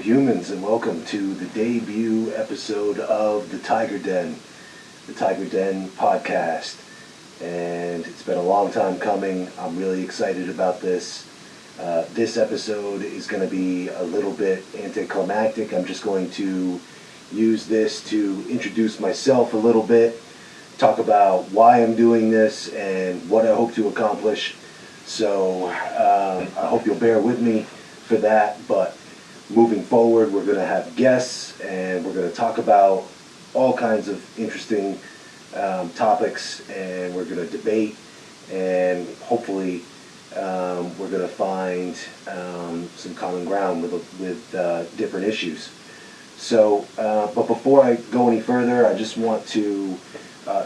humans, and welcome to the debut episode of The Tiger Den podcast. And it's been a long time coming. I'm really excited about this. This episode is going to be a little bit anticlimactic. I'm just going to use this to introduce myself a little bit, talk about why I'm doing this and what I hope to accomplish. So I hope you'll bear with me for that. But moving forward, we're going to have guests and we're going to talk about all kinds of interesting topics, and we're going to debate, and hopefully we're going to find some common ground with different issues. So, but before I go any further, I just want to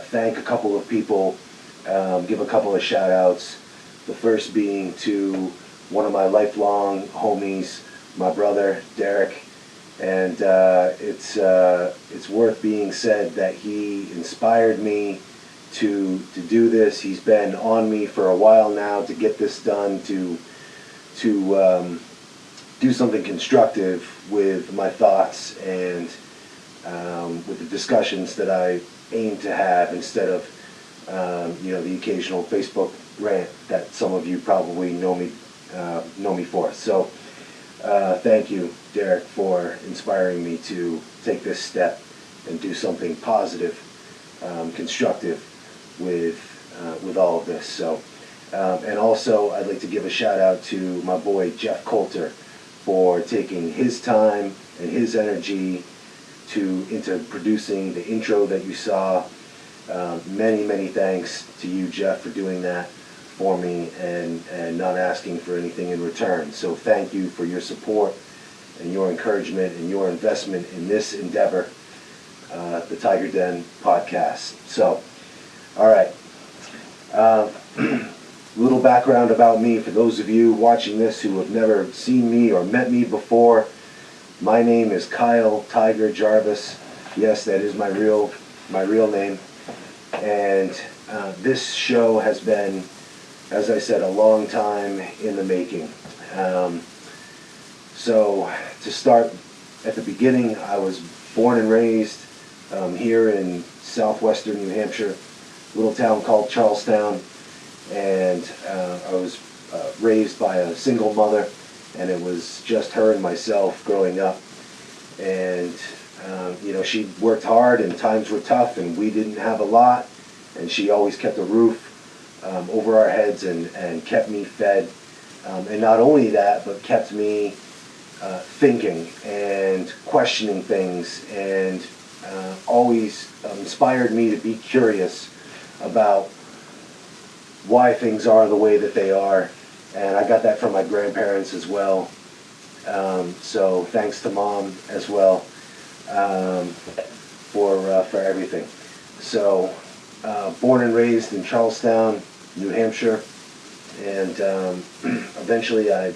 thank a couple of people, give a couple of shout outs. The first being to one of my lifelong homies, my brother, Derek. And it's worth being said that he inspired me to do this. He's been on me for a while now to get this done, to do something constructive with my thoughts and with the discussions that I aim to have, instead of the occasional Facebook rant that some of you probably know me for. So thank you, Derek, for inspiring me to take this step and do something positive, constructive with all of this. So, and also I'd like to give a shout out to my boy Jeff Coulter for taking his time and his energy into producing the intro that you saw. Many thanks to you, Jeff, for doing that for me and not asking for anything in return. So thank you for your support and your encouragement and your investment in this endeavor, the Tiger Den podcast. So, all right. Little background about me for those of you watching this who have never seen me or met me before. My name is Kyle Tiger Jarvis. Yes, that is my real name. And this show has been, as I said, a long time in the making. So to start at the beginning, I was born and raised here in southwestern New Hampshire, a little town called Charlestown, and I was raised by a single mother, and it was just her and myself growing up. And she worked hard, and times were tough, and we didn't have a lot, and she always kept a roof over our heads and kept me fed. And not only that, but kept me thinking and questioning things, and always inspired me to be curious about why things are the way that they are. And I got that from my grandparents as well. So thanks to Mom as well for everything. So born and raised in Charlestown, New Hampshire, and eventually I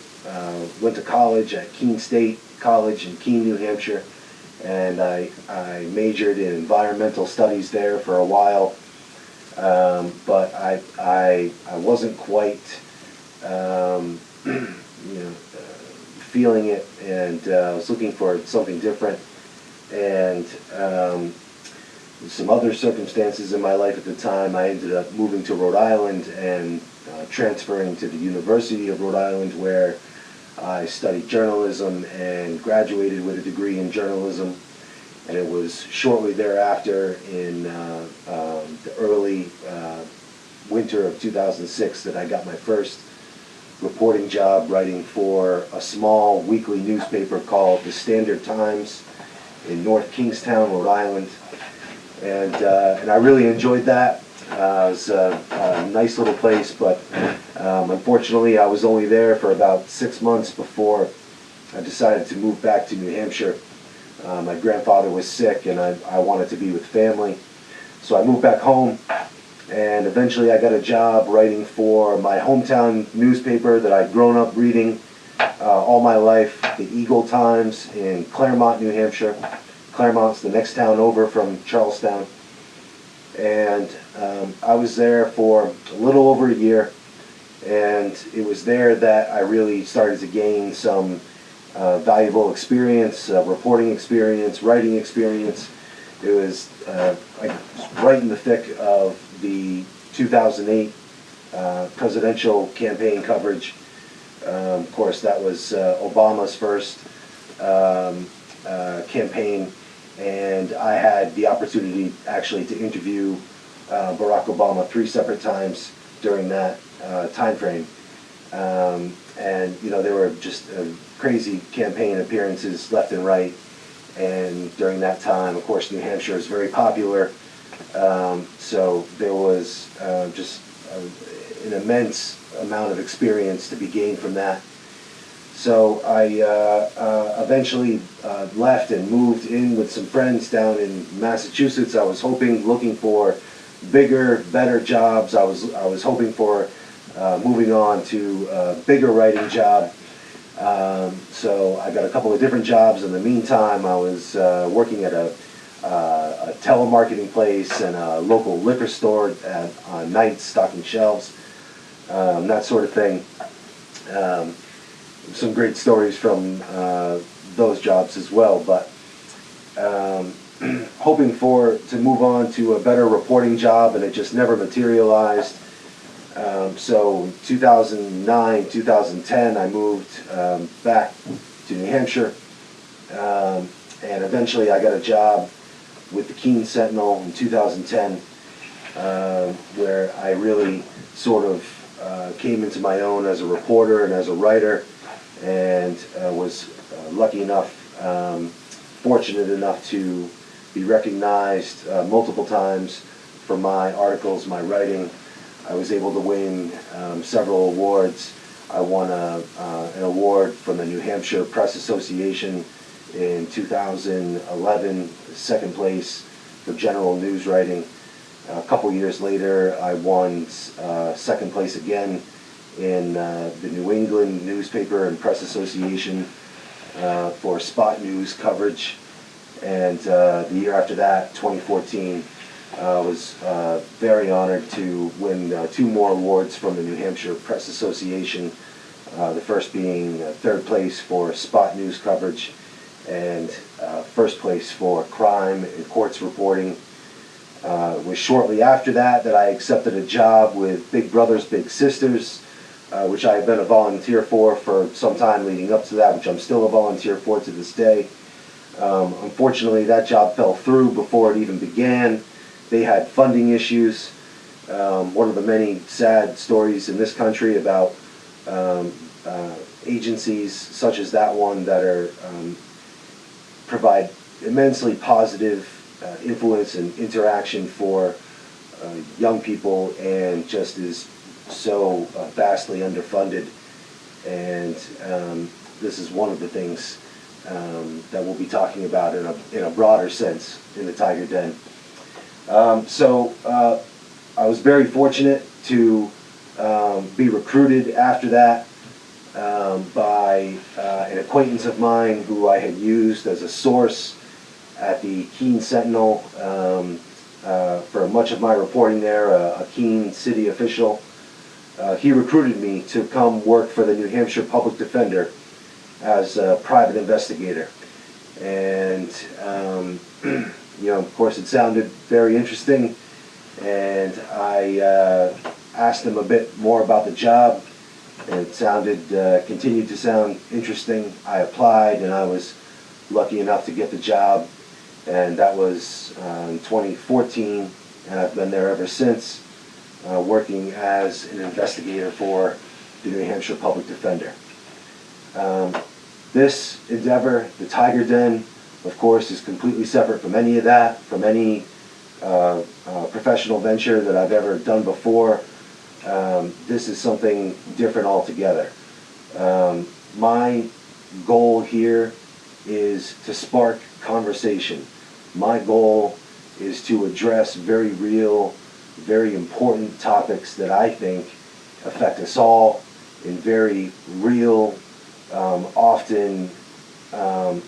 went to college at Keene State College in Keene, New Hampshire, and I majored in environmental studies there for a while, but I wasn't quite feeling it, and I was looking for something different, and some other circumstances in my life at the time, I ended up moving to Rhode Island and transferring to the University of Rhode Island, where I studied journalism and graduated with a degree in journalism. And it was shortly thereafter, in the early winter of 2006, that I got my first reporting job writing for a small weekly newspaper called the Standard Times in North Kingstown, Rhode Island. And I really enjoyed that. It was a nice little place, but unfortunately I was only there for about 6 months before I decided to move back to New Hampshire. My grandfather was sick, and I wanted to be with family. So I moved back home, and eventually I got a job writing for my hometown newspaper that I'd grown up reading all my life, the Eagle Times in Claremont, New Hampshire. Claremont's the next town over from Charlestown. And I was there for a little over a year, and it was there that I really started to gain some valuable experience, reporting experience, writing experience. It was right in the thick of the 2008 presidential campaign coverage. Of course, that was Obama's first campaign, and I had the opportunity actually to interview Barack Obama 3 separate times during that time frame. And there were just crazy campaign appearances left and right. And during that time, of course, New Hampshire is very popular. So there was just an immense amount of experience to be gained from that. So I eventually left and moved in with some friends down in Massachusetts. I was looking for bigger, better jobs. I was hoping for moving on to a bigger writing job. So I got a couple of different jobs. In the meantime, I was working at a telemarketing place and a local liquor store on nights, stocking shelves, that sort of thing. Some great stories from those jobs as well, but hoping to move on to a better reporting job, and it just never materialized. So 2009, 2010, I moved back to New Hampshire, and eventually I got a job with the Keene Sentinel in 2010, where I really sort of came into my own as a reporter and as a writer, and was lucky enough, fortunate enough to be recognized multiple times for my articles, my writing. I was able to win several awards. I won an award from the New Hampshire Press Association in 2011, second place for general news writing. A couple years later, I won second place again in the New England Newspaper and Press Association for spot news coverage. And the year after that, 2014, I was very honored to win 2 more awards from the New Hampshire Press Association, the first being third place for spot news coverage and first place for crime and courts reporting. It was shortly after that I accepted a job with Big Brothers Big Sisters, which I had been a volunteer for some time leading up to that, which I'm still a volunteer for to this day. Unfortunately, that job fell through before it even began. They had funding issues. One of the many sad stories in this country about agencies such as that one that are provide immensely positive influence and interaction for young people, and just is so vastly underfunded. And this is one of the things that we'll be talking about in a broader sense in the Tiger Den. So I was very fortunate to be recruited after that by an acquaintance of mine who I had used as a source at the Keene Sentinel for much of my reporting there, a Keene city official. He recruited me to come work for the New Hampshire Public Defender as a private investigator. And of course, it sounded very interesting, and I asked him a bit more about the job, and it continued to sound interesting. I applied, and I was lucky enough to get the job, and that was in 2014, and I've been there ever since, working as an investigator for the New Hampshire Public Defender. This endeavor, the Tiger Den, of course, is completely separate from any of that, from any professional venture that I've ever done before. This is something different altogether. My goal here is to spark conversation. My goal is to address very real, very important topics that I think affect us all in very real, often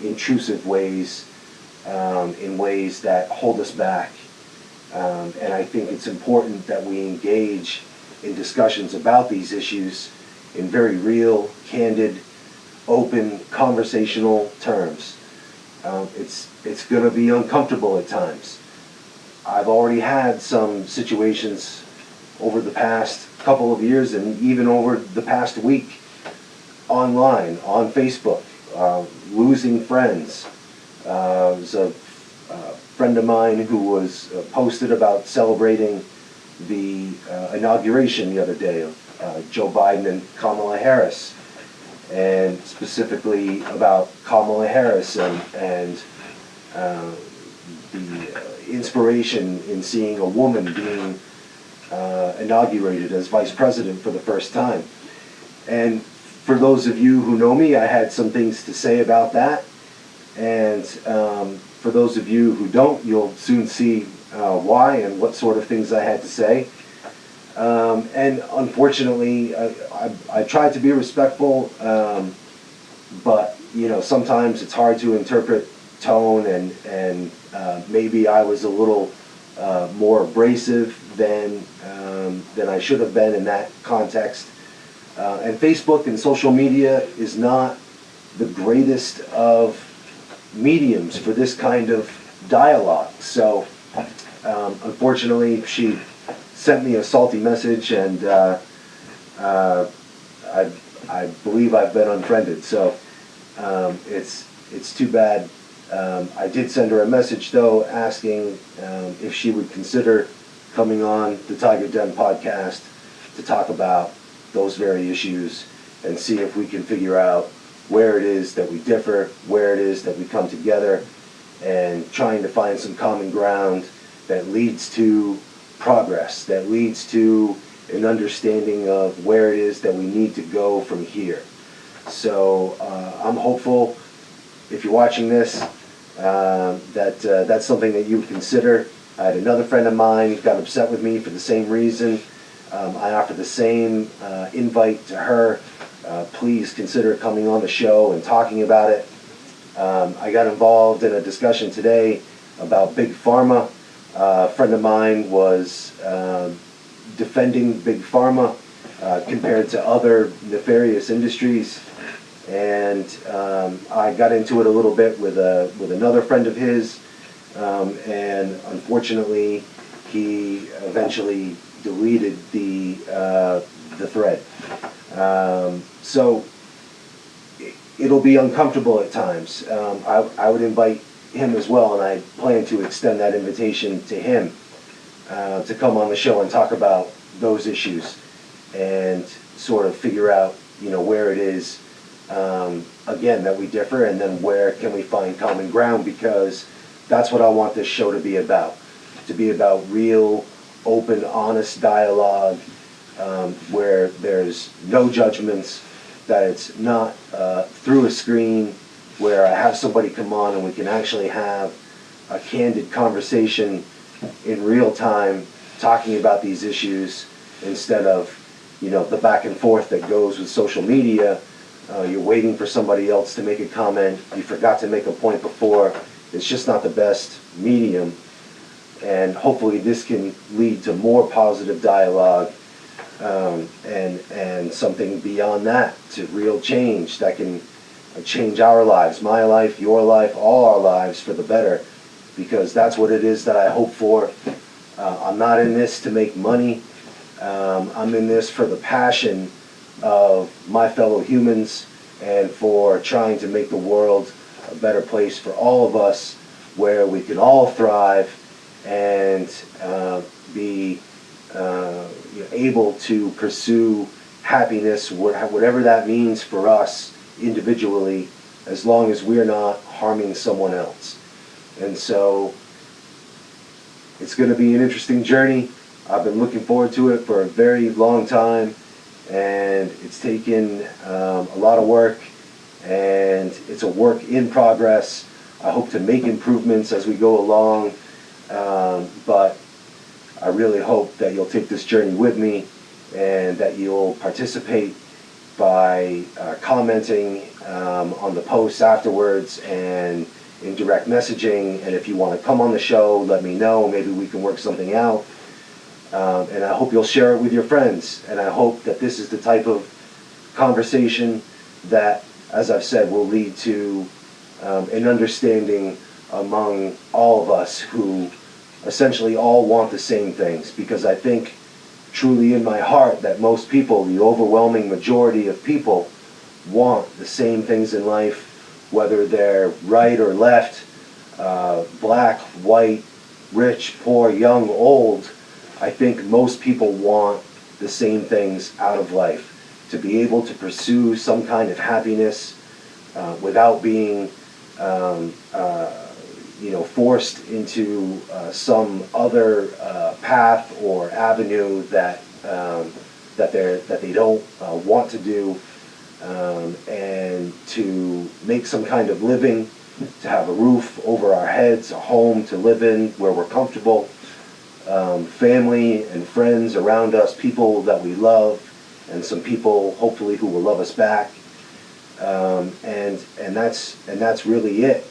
intrusive ways, in ways that hold us back. And I think it's important that we engage in discussions about these issues in very real, candid, open, conversational terms. It's going to be uncomfortable at times. I've already had some situations over the past couple of years and even over the past week online, on Facebook, losing friends. There's a friend of mine who was posted about celebrating the inauguration the other day of Joe Biden and Kamala Harris, and specifically about Kamala Harris and the inspiration in seeing a woman being inaugurated as vice president for the first time. And for those of you who know me, I had some things to say about that. And for those of you who don't, you'll soon see why and what sort of things I had to say. And unfortunately, I tried to be respectful, but sometimes it's hard to interpret tone, and maybe I was a little more abrasive than I should have been in that context. And Facebook and social media is not the greatest of mediums for this kind of dialogue. So unfortunately, she sent me a salty message, and I believe I've been unfriended. So it's too bad. I did send her a message though, asking if she would consider coming on the Tiger Den podcast to talk about those very issues and see if we can figure out where it is that we differ, where it is that we come together, and trying to find some common ground that leads to progress, that leads to an understanding of where it is that we need to go from here. So I'm hopeful, if you're watching this, that's something that you would consider. I had another friend of mine who got upset with me for the same reason. I offered the same invite to her. Please consider coming on the show and talking about it. I got involved in a discussion today about Big Pharma. A friend of mine was defending Big Pharma compared to other nefarious industries, and I got into it a little bit with another friend of his, and unfortunately, he eventually deleted the thread. So it'll be uncomfortable at times. I would invite him as well, and I plan to extend that invitation to him to come on the show and talk about those issues and sort of figure out, where it is, again, that we differ, and then where can we find common ground, because that's what I want this show to be about real, open, honest dialogue, where there's no judgments, that it's not through a screen, where I have somebody come on and we can actually have a candid conversation in real time talking about these issues, instead of the back and forth that goes with social media. You're waiting for somebody else to make a comment, you forgot to make a point before. It's just not the best medium, and hopefully this can lead to more positive dialogue, and something beyond that, to real change that can change our lives, my life, your life, all our lives for the better, because that's what it is that I hope for. I'm not in this to make money. I'm in this for the passion of my fellow humans, and for trying to make the world a better place for all of us, where we can all thrive and be able to pursue happiness, whatever that means for us individually, as long as we're not harming someone else. And so it's going to be an interesting journey. I've been looking forward to it for a very long time, and it's taken a lot of work, and it's a work in progress. I hope to make improvements as we go along, but I really hope that you'll take this journey with me, and that you'll participate by commenting on the posts afterwards and in direct messaging. And if you want to come on the show, let me know. Maybe we can work something out. And I hope you'll share it with your friends. And I hope that this is the type of conversation that as I've said, will lead to an understanding among all of us who essentially all want the same things. Because I think truly in my heart that most people, the overwhelming majority of people, want the same things in life, whether they're right or left, black, white, rich, poor, young, old. I think most people want the same things out of life. To be able to pursue some kind of happiness without being forced into some other path or avenue that they don't want to do, and to make some kind of living, to have a roof over our heads, a home to live in where we're comfortable, family and friends around us, people that we love, and some people hopefully who will love us back, and that's really it.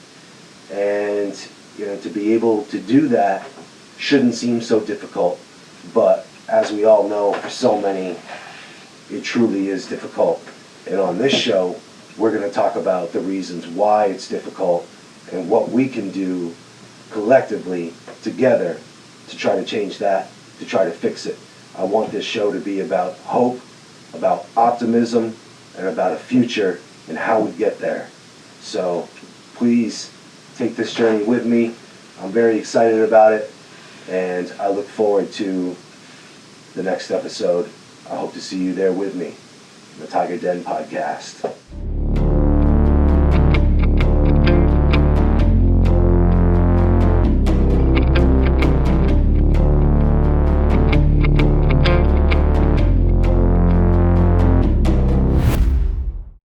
And to be able to do that shouldn't seem so difficult, but as we all know, for so many, it truly is difficult. And on this show, we're going to talk about the reasons why it's difficult and what we can do collectively together to try to change that, to try to fix it. I want this show to be about hope, about optimism, and about a future and how we get there. So please take this journey with me. I'm very excited about it, and I look forward to the next episode. I hope to see you there with me, the Tiger Den Podcast.